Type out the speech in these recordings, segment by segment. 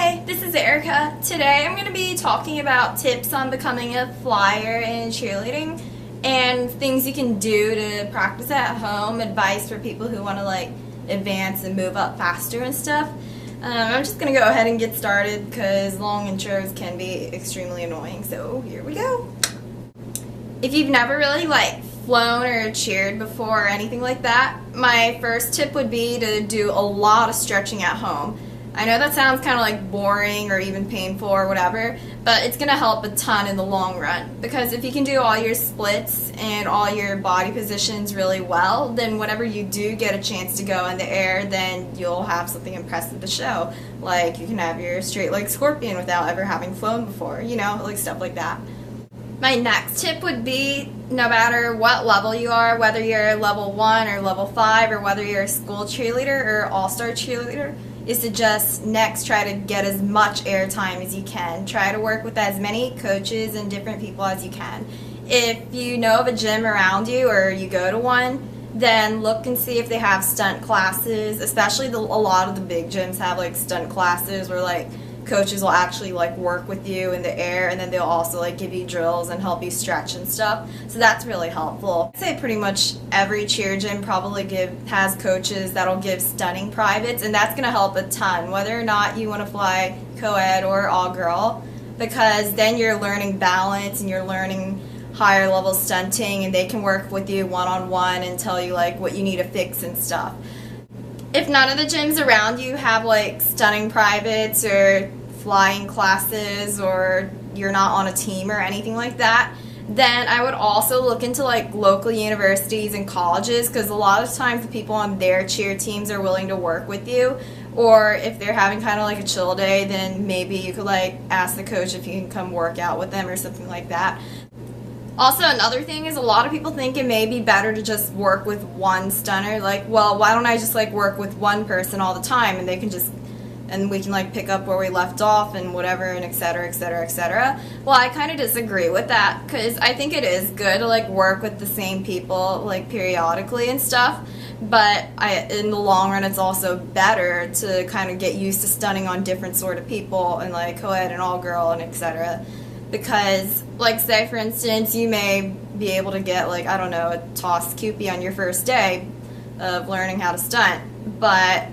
Hey, this is Erica. Today I'm going to be talking about tips on becoming a flyer in cheerleading and things you can do to practice at home, advice for people who want to advance and move up faster and stuff. I'm just going to go ahead and get started because long intros can be extremely annoying, so here we go. If you've never really flown or cheered before or anything like that, my first tip would be to do a lot of stretching at home. I know that sounds kind of boring or even painful or whatever, but it's going to help a ton in the long run, because if you can do all your splits and all your body positions really well, then whenever you do get a chance to go in the air, then you'll have something impressive to show. Like you can have your straight leg scorpion without ever having flown before, stuff like that. My next tip would be, no matter what level you are, whether you're level 1 or level 5, or whether you're a school cheerleader or all-star cheerleader, is to just next try to get as much air time as you can. Try to work with as many coaches and different people as you can. If you know of a gym around you or you go to one, then look and see if they have stunt classes. Especially a lot of the big gyms have stunt classes where coaches will actually work with you in the air, and then they'll also give you drills and help you stretch and stuff. So that's really helpful. I'd say pretty much every cheer gym probably has coaches that'll give stunting privates, and that's going to help a ton, whether or not you want to fly co-ed or all-girl, because then you're learning balance and you're learning higher level stunting, and they can work with you one-on-one and tell you what you need to fix and stuff. If none of the gyms around you have stunning privates or flying classes, or you're not on a team or anything like that, then I would also look into local universities and colleges, because a lot of times the people on their cheer teams are willing to work with you. Or if they're having kind of a chill day, then maybe you could ask the coach if you can come work out with them or something like that. Also, another thing is, a lot of people think it may be better to just work with one stunner. Well, why don't I just work with one person all the time, and they can just, and we can pick up where we left off and whatever, and et cetera, et cetera, et cetera. Well, I kind of disagree with that, because I think it is good to work with the same people periodically and stuff. But in the long run, it's also better to kind of get used to stunning on different sort of people, and co-ed and all girl and et cetera. Because, say for instance, you may be able to get I don't know, a tossed Cupid on your first day of learning how to stunt, but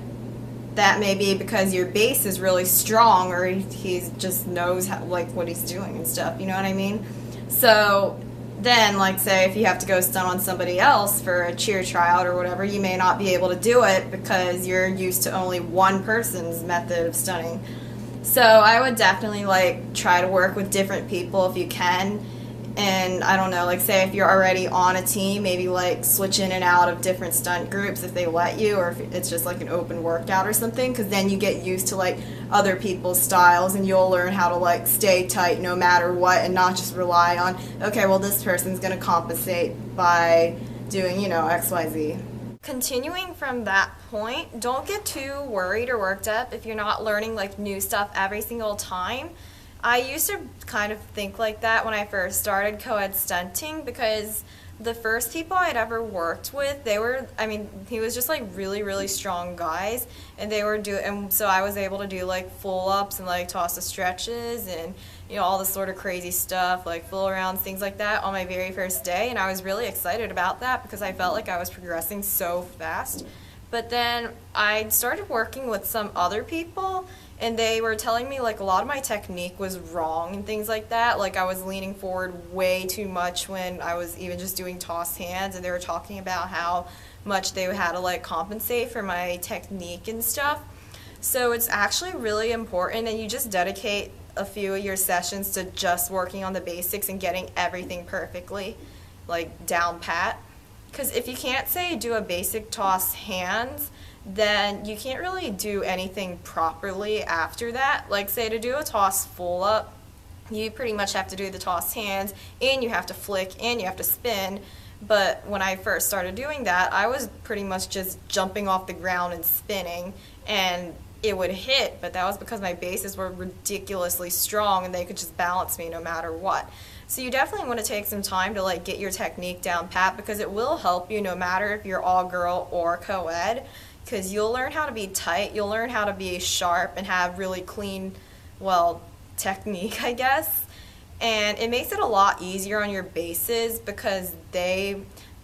that may be because your base is really strong, or he just knows how, what he's doing and stuff, you know what I mean? So then, say if you have to go stunt on somebody else for a cheer tryout or whatever, you may not be able to do it because you're used to only one person's method of stunning. So I would definitely try to work with different people if you can. And I don't know, say if you're already on a team, maybe switch in and out of different stunt groups if they let you, or if it's just an open workout or something, because then you get used to other people's styles, and you'll learn how to stay tight no matter what, and not just rely on, okay, well, this person's going to compensate by doing XYZ. Continuing from that point, don't get too worried or worked up if you're not learning new stuff every single time. I used to kind of think like that when I first started co-ed stunting, because the first people I'd ever worked with, he was just really, really strong guys, and and so I was able to do full ups and toss the stretches and all this sort of crazy stuff, full arounds, things like that on my very first day, and I was really excited about that because I felt I was progressing so fast. But then I started working with some other people, and they were telling me a lot of my technique was wrong and things like that. I was leaning forward way too much when I was even just doing tossed hands, and they were talking about how much they had to compensate for my technique and stuff. So it's actually really important, and you just dedicate a few of your sessions to just working on the basics and getting everything perfectly down pat. Because if you can't do a basic toss hands, then you can't really do anything properly after that. Say to do a toss full up, you pretty much have to do the toss hands, and you have to flick, and you have to spin. But when I first started doing that, I was pretty much just jumping off the ground and spinning, and it would hit, but that was because my bases were ridiculously strong, and they could just balance me no matter what. So you definitely want to take some time to get your technique down pat, because it will help you no matter if you're all girl or co-ed. because you'll learn how to be tight, you'll learn how to be sharp and have really clean, well, technique, I guess. And it makes it a lot easier on your bases because they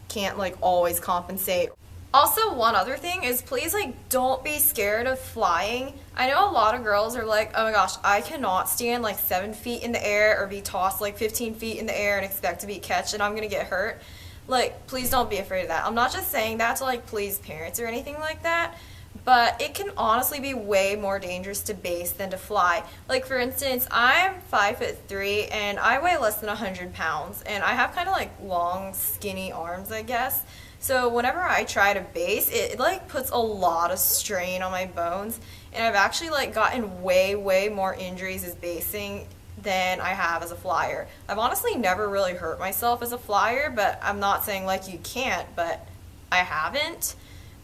can't like always compensate. Also, one other thing is please like don't be scared of flying. I know a lot of girls are like, oh my gosh, I cannot stand like 7 feet in the air or be tossed like 15 feet in the air and expect to be catched and I'm gonna get hurt. Like, please don't be afraid of that. I'm not just saying that to like please parents or anything like that, but it can honestly be way more dangerous to base than to fly. Like for instance, I'm 5'3" and I weigh less than 100 pounds and I have kind of like long skinny arms, I guess. So whenever I try to base, it like puts a lot of strain on my bones, and I've actually like gotten way more injuries as basing than I have as a flyer. I've honestly never really hurt myself as a flyer, but I'm not saying like you can't, but I haven't.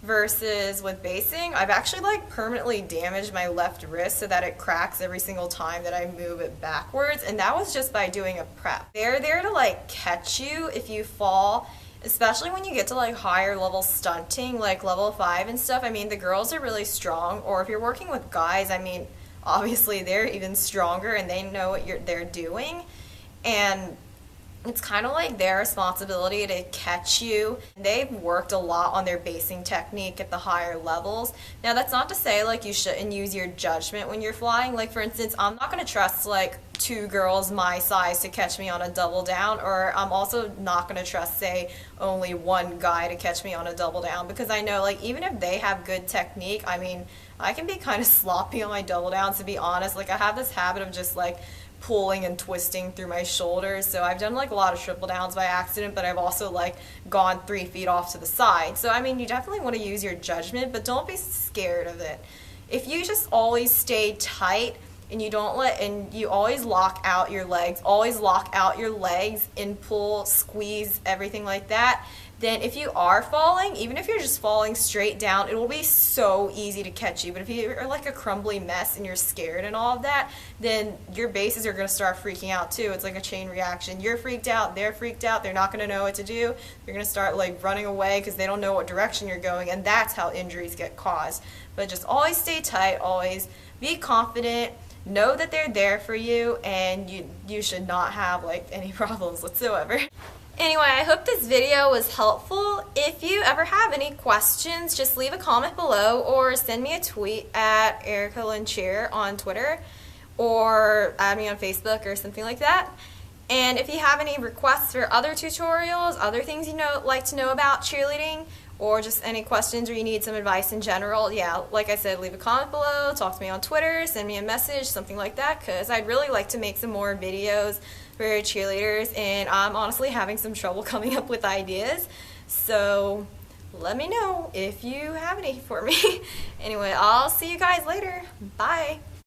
Versus with basing, I've actually like permanently damaged my left wrist so that it cracks every single time that I move it backwards, and that was just by doing a prep. They're there to like catch you if you fall, especially when you get to like higher level stunting, like level 5 and stuff. I mean, the girls are really strong, or if you're working with guys, I mean, obviously they're even stronger and they know what they're doing, and it's kind of like their responsibility to catch you. They've worked a lot on their basing technique at the higher levels. Now, that's not to say like you shouldn't use your judgment when you're flying. Like for instance, I'm not going to trust like 2 girls my size to catch me on a double down, or I'm also not going to trust say only 1 guy to catch me on a double down, because I know like even if they have good technique, I mean, I can be kind of sloppy on my double downs, to be honest. Like I have this habit of just like pulling and twisting through my shoulders, so I've done like a lot of triple downs by accident, but I've also like gone 3 feet off to the side. So I mean, you definitely want to use your judgment, but don't be scared of it. If you just always stay tight and you don't and you always lock out your legs, and pull, squeeze, everything like that, then if you are falling, even if you're just falling straight down, it will be so easy to catch you. But if you're like a crumbly mess and you're scared and all of that, then your bases are going to start freaking out too. It's like a chain reaction. You're freaked out, they're freaked out, they're not going to know what to do. They're going to start like running away because they don't know what direction you're going, and that's how injuries get caused. But just always stay tight, always be confident, know that they're there for you, and you should not have like any problems whatsoever. Anyway, I hope this video was helpful. If you ever have any questions, just leave a comment below or send me a tweet at Erica Lynchier on Twitter, or add me on Facebook or something like that. And if you have any requests for other tutorials, other things you like to know about cheerleading, or just any questions, or you need some advice in general, yeah, like I said, leave a comment below, talk to me on Twitter, send me a message, something like that, because I'd really like to make some more videos for cheerleaders, and I'm honestly having some trouble coming up with ideas, so let me know if you have any for me. Anyway, I'll see you guys later. Bye.